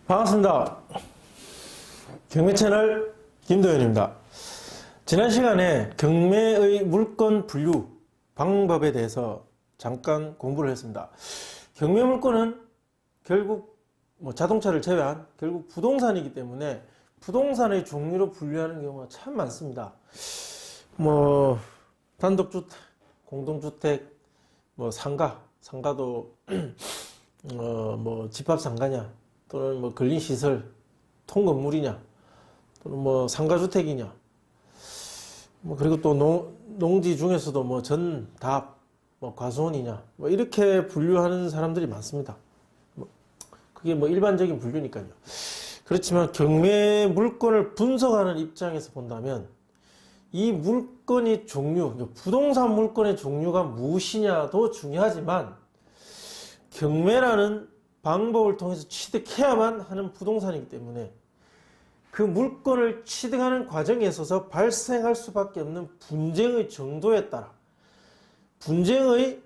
반갑습니다. 경매채널 김도현입니다. 지난 시간에 경매의 물건 분류 방법에 대해서 잠깐 공부를 했습니다. 경매 물건은 결국 자동차를 제외한 결국 부동산이기 때문에 부동산의 종류로 분류하는 경우가 참 많습니다. 단독주택, 공동주택, 상가도 집합상가냐, 또는 근린시설, 통건물이냐, 또는 상가주택이냐, 그리고 또 농지 중에서도 전답, 과수원이냐, 이렇게 분류하는 사람들이 많습니다. 그게 일반적인 분류니까요. 그렇지만 경매 물건을 분석하는 입장에서 본다면 이 물건의 종류, 부동산 물건의 종류가 무엇이냐도 중요하지만 경매라는 방법을 통해서 취득해야만 하는 부동산이기 때문에 그 물건을 취득하는 과정에 있어서 발생할 수밖에 없는 분쟁의 정도에 따라 분쟁이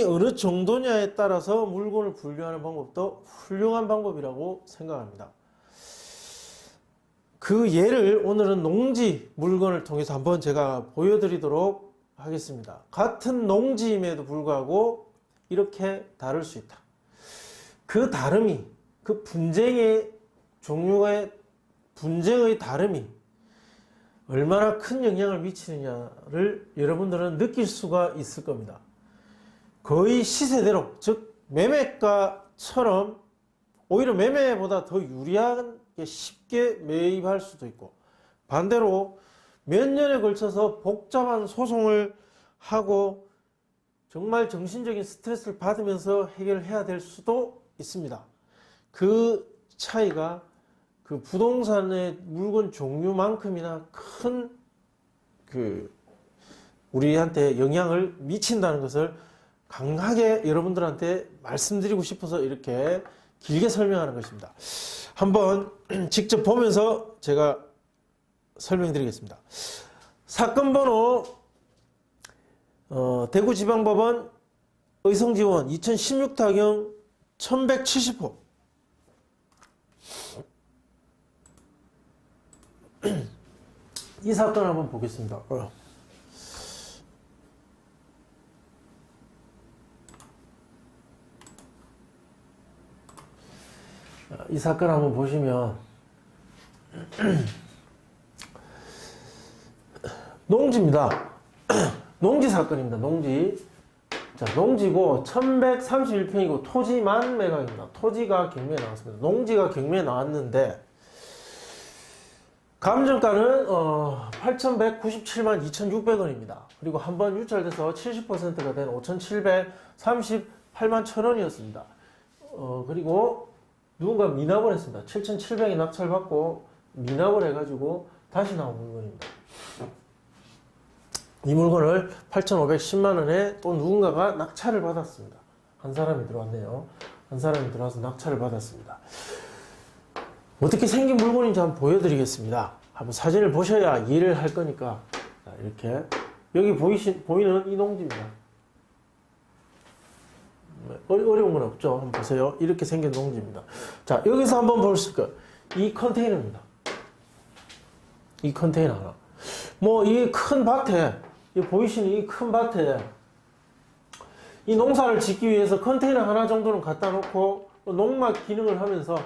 어느 정도냐에 따라서 물건을 분류하는 방법도 훌륭한 방법이라고 생각합니다. 그 예를 오늘은 농지 물건을 통해서 한번 제가 보여드리도록 하겠습니다. 같은 농지임에도 불구하고 이렇게 다를 수 있다. 그 다름이, 그 분쟁의 종류의 분쟁의 다름이 얼마나 큰 영향을 미치느냐를 여러분들은 느낄 수가 있을 겁니다. 거의 시세대로, 즉 매매가처럼 오히려 매매보다 더 유리하게 쉽게 매입할 수도 있고, 반대로 몇 년에 걸쳐서 복잡한 소송을 하고 정말 정신적인 스트레스를 받으면서 해결해야 될 수도 있습니다. 그 차이가 그 부동산의 물건 종류만큼이나 큰 우리한테 영향을 미친다는 것을 강하게 여러분들한테 말씀드리고 싶어서 이렇게 길게 설명하는 것입니다. 한번 직접 보면서 제가 설명드리겠습니다. 사건 번호 대구지방법원 의성지원 2016타경 1170호. 이 사건 한번 보겠습니다. 이 사건 한번 보시면 농지입니다. 농지 사건입니다. 농지고 1131평이고 토지만 매각입니다. 토지가 경매에 나왔습니다. 농지가 경매에 나왔는데 감정가는 8,197만 2,600원입니다. 그리고 한번 유찰돼서 70%가 된 5,738만 1,000원이었습니다. 그리고 누군가 미납을 했습니다. 7,700이 낙찰받고 미납을 해가지고 다시 나온 물건입니다. 이 물건을 8,510만원에 또 누군가가 낙찰을 받았습니다. 한 사람이 들어왔네요. 한 사람이 들어와서 낙찰을 받았습니다. 어떻게 생긴 물건인지 한번 보여드리겠습니다. 한번 사진을 보셔야 이해를 할 거니까. 자, 이렇게 여기 보이는 이 농지입니다. 어려운 건 없죠. 한번 보세요. 이렇게 생긴 농지입니다. 자, 여기서 한번 볼 수 있을 거예요. 이 컨테이너입니다. 이 컨테이너 하나. 이 큰 밭에, 보이시는 이 큰 밭에 이 농사를 짓기 위해서 컨테이너 하나 정도는 갖다 놓고 농막 기능을 하면서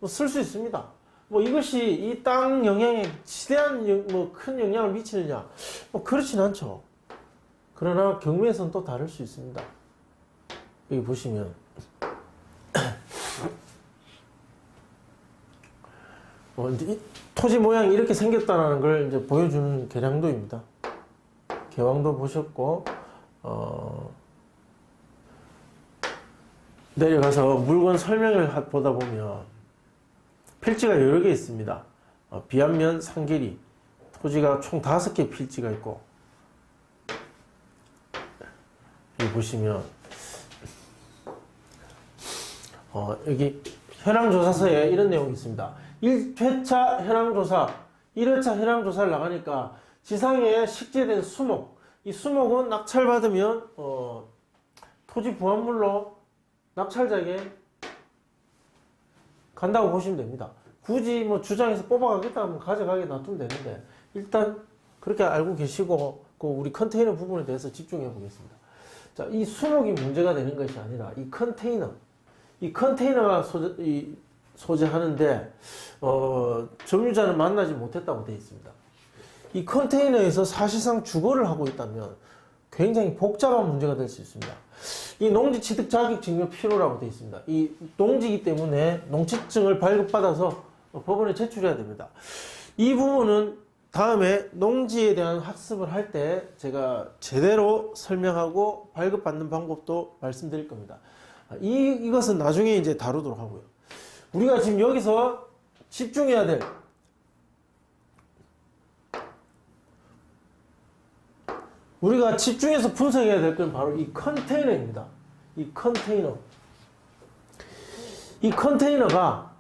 쓸 수 있습니다. 이것이 이 땅 영향에 지대한 큰 영향을 미치느냐? 그렇진 않죠. 그러나 경매에서는 또 다를 수 있습니다. 여기 보시면 이 토지 모양이 이렇게 생겼다는 걸 이제 보여주는 계량도입니다. 개왕도 보셨고 내려가서 물건 설명을 보다 보면 필지가 여러 개 있습니다. 비안면 상계리 토지가 총 5개 필지가 있고, 여기 보시면 여기 현황조사서에 이런 내용이 있습니다. 1회차 현황조사, 1회차 현황조사를 나가니까 지상에 식재된 수목, 이 수목은 낙찰받으면 토지 부합물로 낙찰자에게 간다고 보시면 됩니다. 굳이 뭐 주장해서 뽑아가겠다 하면 가져가게 놔두면 되는데, 일단 그렇게 알고 계시고 그 우리 컨테이너 부분에 대해서 집중해 보겠습니다. 자, 이 수목이 문제가 되는 것이 아니라 이 컨테이너가 소재하는데 점유자는 만나지 못했다고 되어 있습니다. 이 컨테이너에서 사실상 주거를 하고 있다면 굉장히 복잡한 문제가 될 수 있습니다. 이 농지 취득 자격 증명 필요라고 되어 있습니다. 이 농지이기 때문에 농취증을 발급받아서 법원에 제출해야 됩니다. 이 부분은 다음에 농지에 대한 학습을 할 때 제가 제대로 설명하고 발급받는 방법도 말씀드릴 겁니다. 이것은 나중에 이제 다루도록 하고요. 우리가 지금 여기서 집중해야 될 우리가 집중해서 분석해야 될 건 바로 이 컨테이너입니다. 이 컨테이너가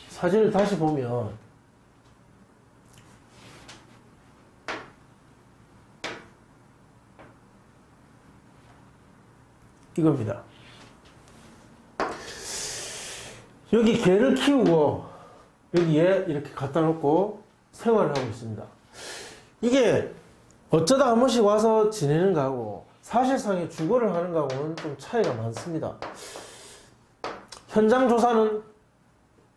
사진을 다시 보면 이겁니다. 여기 개를 키우고 여기에 이렇게 갖다 놓고 생활을 하고 있습니다. 이게 어쩌다 한 번씩 와서 지내는 거하고 사실상의 주거를 하는 거하고는 좀 차이가 많습니다. 현장 조사는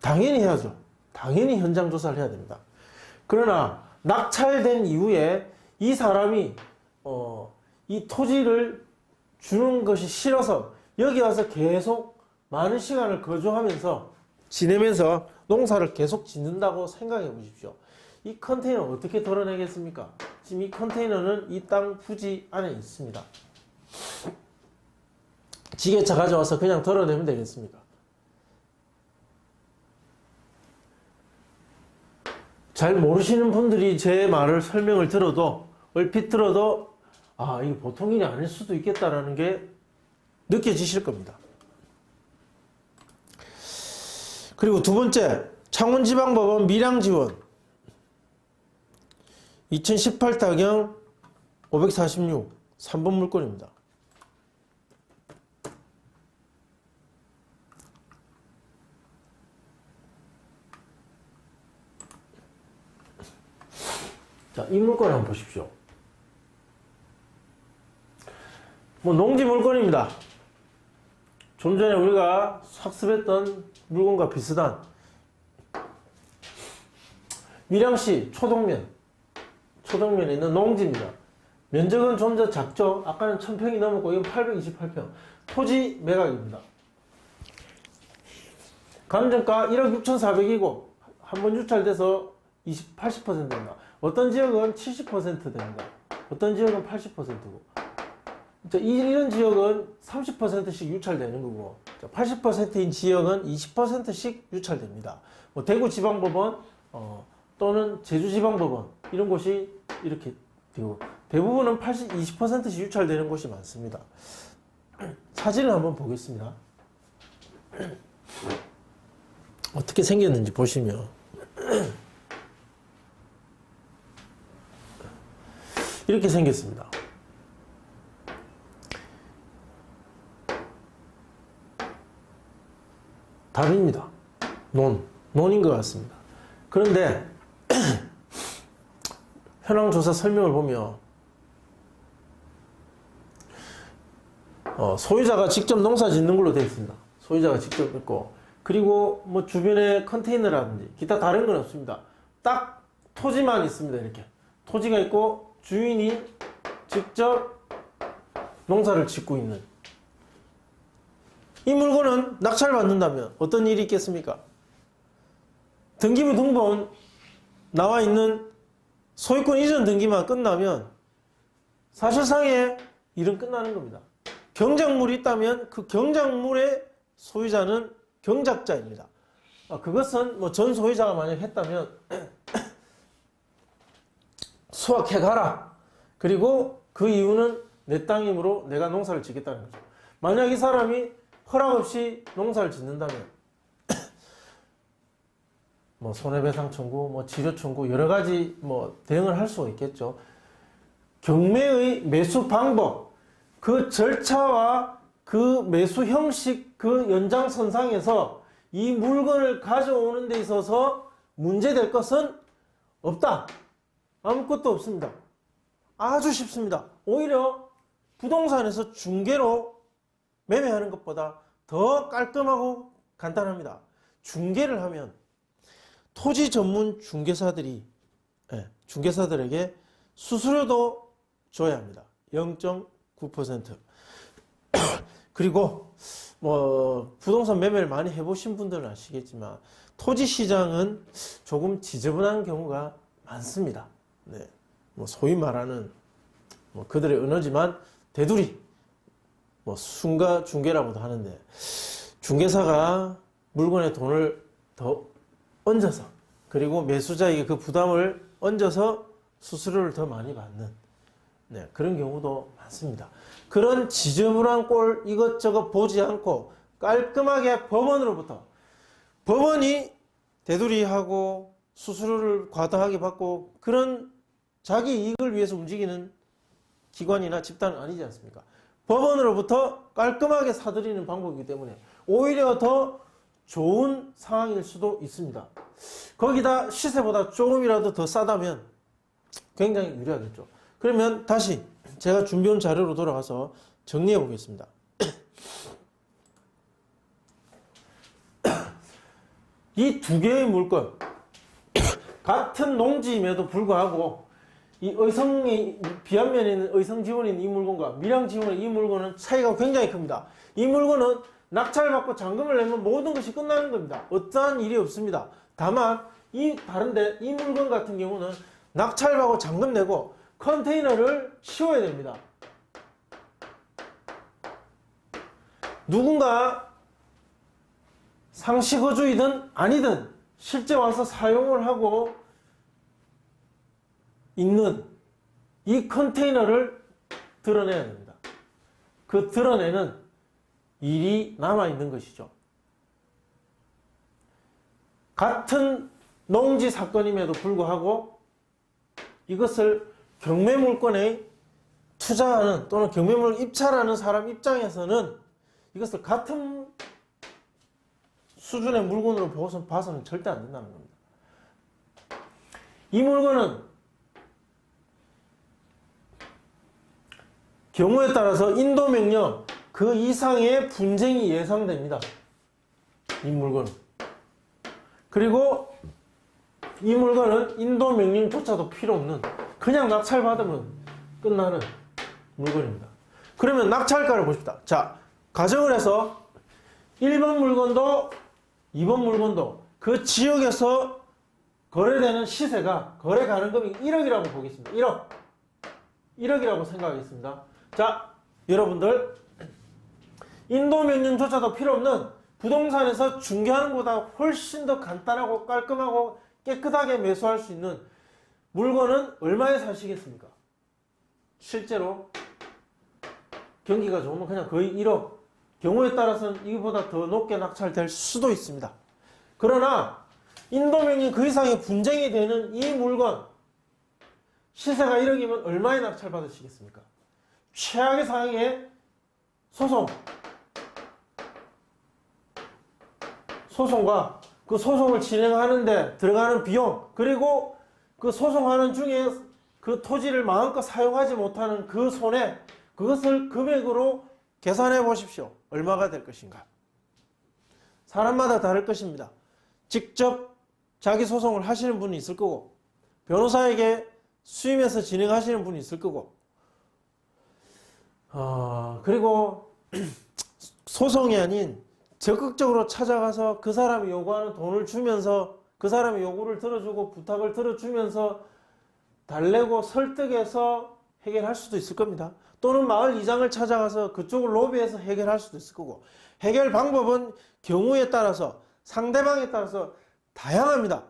당연히 해야죠. 당연히 현장 조사를 해야 됩니다. 그러나 낙찰된 이후에 이 사람이 이 토지를 주는 것이 싫어서 여기 와서 계속 많은 시간을 거주하면서 지내면서 농사를 계속 짓는다고 생각해 보십시오. 이 컨테이너 어떻게 덜어내겠습니까? 지금 이 컨테이너는 이 땅 부지 안에 있습니다. 지게차 가져와서 그냥 덜어내면 되겠습니까? 잘 모르시는 분들이 제 말을 설명을 들어도 얼핏 들어도 이거 보통 일이 아닐 수도 있겠다라는 게 느껴지실 겁니다. 그리고 두 번째, 창원지방법원 밀양지원 2018타경 546 3번 물건입니다. 자, 이 물건 한번 보십시오. 농지 물건입니다. 좀 전에 우리가 학습했던 물건과 비슷한 밀양시 초동면에 있는 농지입니다. 면적은 좀 더 작죠? 아까는 1000평이 넘었고 이건 828평. 토지 매각입니다. 감정가 1억 6,400이고 한 번 유찰돼서 80%입니다. 어떤 지역은 70% 됩니다. 어떤 지역은 80%고 이런 지역은 30%씩 유찰되는 거고 80%인 지역은 20%씩 유찰됩니다. 대구지방법원 또는 제주지방법원 이런 곳이 이렇게 되고 대부분은 20%씩 유찰되는 곳이 많습니다. 사진을 한번 보겠습니다. 어떻게 생겼는지 보시면 이렇게 생겼습니다. 답입니다. 논인 것 같습니다. 그런데 현황조사 설명을 보면 소유자가 직접 농사 짓는 걸로 되어 있습니다. 소유자가 직접 있고 그리고 주변에 컨테이너라든지 기타 다른 건 없습니다. 딱 토지만 있습니다. 이렇게 토지가 있고 주인이 직접 농사를 짓고 있는 이 물건은 낙찰받는다면 어떤 일이 있겠습니까? 등기부 등본 나와 있는 소유권 이전 등기만 끝나면 사실상의 일은 끝나는 겁니다. 경작물이 있다면 그 경작물의 소유자는 경작자입니다. 그것은 전 소유자가 만약 했다면 수확해 가라. 그리고 그 이유는 내 땅이므로 내가 농사를 짓겠다는 거죠. 만약 이 사람이 허락 없이 농사를 짓는다면 손해배상 청구, 치료 청구 여러 가지 대응을 할 수 있겠죠. 경매의 매수 방법 그 절차와 그 매수 형식 그 연장선상에서 이 물건을 가져오는 데 있어서 문제될 것은 없다. 아무것도 없습니다. 아주 쉽습니다. 오히려 부동산에서 중개로 매매하는 것보다 더 깔끔하고 간단합니다. 중개를 하면 토지 전문 중개사들이 중개사들에게 수수료도 줘야 합니다. 0.9%. 그리고 뭐 부동산 매매를 많이 해보신 분들은 아시겠지만 토지 시장은 조금 지저분한 경우가 많습니다. 네. 뭐 소위 말하는 뭐 그들의 언어지만 대두리, 뭐 순가 중개라고도 하는데 중개사가 물건에 돈을 더 얹어서 그리고 매수자에게 그 부담을 얹어서 수수료를 더 많이 받는 그런 경우도 많습니다. 그런 지저분한 꼴 이것저것 보지 않고 깔끔하게 법원이 대두리하고 수수료를 과다하게 받고 그런 자기 이익을 위해서 움직이는 기관이나 집단은 아니지 않습니까? 법원으로부터 깔끔하게 사들이는 방법이기 때문에 오히려 더 좋은 상황일 수도 있습니다. 거기다 시세보다 조금이라도 더 싸다면 굉장히 유리하겠죠. 그러면 다시 제가 준비한 자료로 돌아가서 정리해 보겠습니다. 이 두 개의 물건 같은 농지임에도 불구하고 이 의성이 비안면에 있는 의성 지원에 있는 이 물건과 밀양 지원의 이 물건은 차이가 굉장히 큽니다. 이 물건은 낙찰받고 잔금을 내면 모든 것이 끝나는 겁니다. 어떠한 일이 없습니다. 다만 다른데 이 물건 같은 경우는 낙찰받고 잔금 내고 컨테이너를 치워야 됩니다. 누군가 상시거주이든 아니든 실제 와서 사용을 하고 있는 이 컨테이너를 드러내야 됩니다. 그 드러내는 일이 남아있는 것이죠. 같은 농지 사건임에도 불구하고 이것을 경매물건에 투자하는 또는 경매물을 입찰하는 사람 입장에서는 이것을 같은 수준의 물건으로 봐서는 절대 안 된다는 겁니다. 이 물건은 경우에 따라서 인도명령 그 이상의 분쟁이 예상됩니다. 이 물건은. 그리고 이 물건은 인도명령조차도 필요 없는 그냥 낙찰받으면 끝나는 물건입니다. 그러면 낙찰가를 보십시다. 자, 가정을 해서 1번 물건도 2번 물건도 그 지역에서 거래되는 시세가 거래 가능금이 1억이라고 보겠습니다. 1억이라고 생각하겠습니다. 자, 여러분들 인도명령조차도 필요 없는 부동산에서 중개하는 것보다 훨씬 더 간단하고 깔끔하고 깨끗하게 매수할 수 있는 물건은 얼마에 사시겠습니까? 실제로 경기가 좋으면 그냥 거의 1억, 경우에 따라서는 이보다 더 높게 낙찰될 수도 있습니다. 그러나 인도명령 그 이상의 분쟁이 되는 이 물건 시세가 1억이면 얼마에 낙찰받으시겠습니까? 최악의 상황에 소송과 그 소송을 진행하는데 들어가는 비용, 그리고 그 소송하는 중에 그 토지를 마음껏 사용하지 못하는 그 손해, 그것을 금액으로 계산해 보십시오. 얼마가 될 것인가? 사람마다 다를 것입니다. 직접 자기 소송을 하시는 분이 있을 거고, 변호사에게 수임해서 진행하시는 분이 있을 거고, 그리고 소송이 아닌 적극적으로 찾아가서 그 사람이 요구하는 돈을 주면서 그 사람의 요구를 들어주고 부탁을 들어주면서 달래고 설득해서 해결할 수도 있을 겁니다. 또는 마을 이장을 찾아가서 그쪽을 로비해서 해결할 수도 있을 거고, 해결 방법은 경우에 따라서 상대방에 따라서 다양합니다.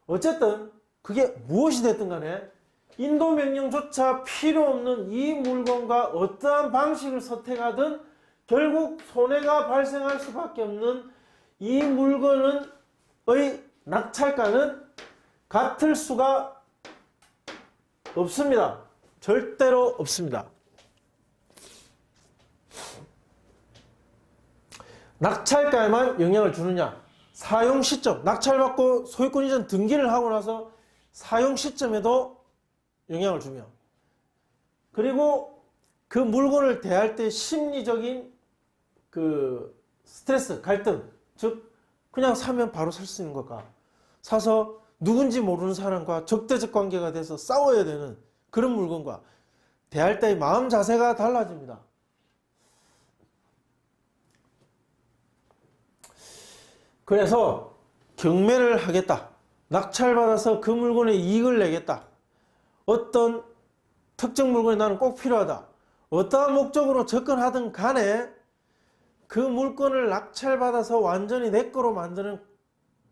어쨌든 그게 무엇이 됐든 간에 인도명령조차 필요 없는 이 물건과 어떠한 방식을 선택하든 결국 손해가 발생할 수밖에 없는 이 물건의 낙찰가는 같을 수가 없습니다. 절대로 없습니다. 낙찰가에만 영향을 주느냐? 사용 시점, 낙찰받고 소유권 이전 등기를 하고 나서 사용 시점에도 영향을 주며, 그리고 그 물건을 대할 때 심리적인 그 스트레스, 갈등, 즉 그냥 사면 바로 살 수 있는 것과 사서 누군지 모르는 사람과 적대적 관계가 돼서 싸워야 되는 그런 물건과 대할 때의 마음 자세가 달라집니다. 그래서 경매를 하겠다, 낙찰받아서 그 물건에 이익을 내겠다, 어떤 특정 물건이 나는 꼭 필요하다, 어떠한 목적으로 접근하든 간에 그 물건을 낙찰받아서 완전히 내 거로 만드는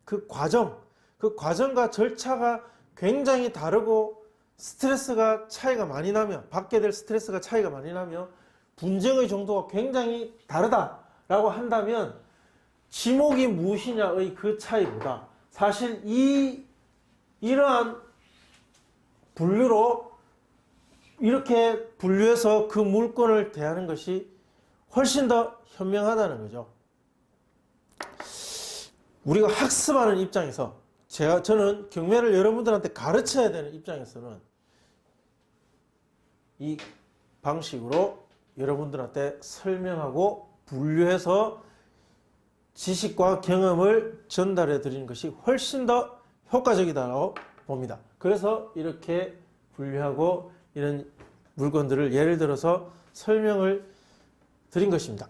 그 과정과 절차가 굉장히 다르고 스트레스가 차이가 많이 나며, 받게 될 스트레스가 차이가 많이 나며 분쟁의 정도가 굉장히 다르다라고 한다면 지목이 무엇이냐의 그 차이보다 사실 이러한 분류로 이렇게 분류해서 그 물건을 대하는 것이 훨씬 더 현명하다는 거죠. 우리가 학습하는 입장에서 저는 경매를 여러분들한테 가르쳐야 되는 입장에서는 이 방식으로 여러분들한테 설명하고 분류해서 지식과 경험을 전달해 드리는 것이 훨씬 더 효과적이다고 봅니다. 그래서 이렇게 분류하고 이런 물건들을 예를 들어서 설명을 드린 것입니다.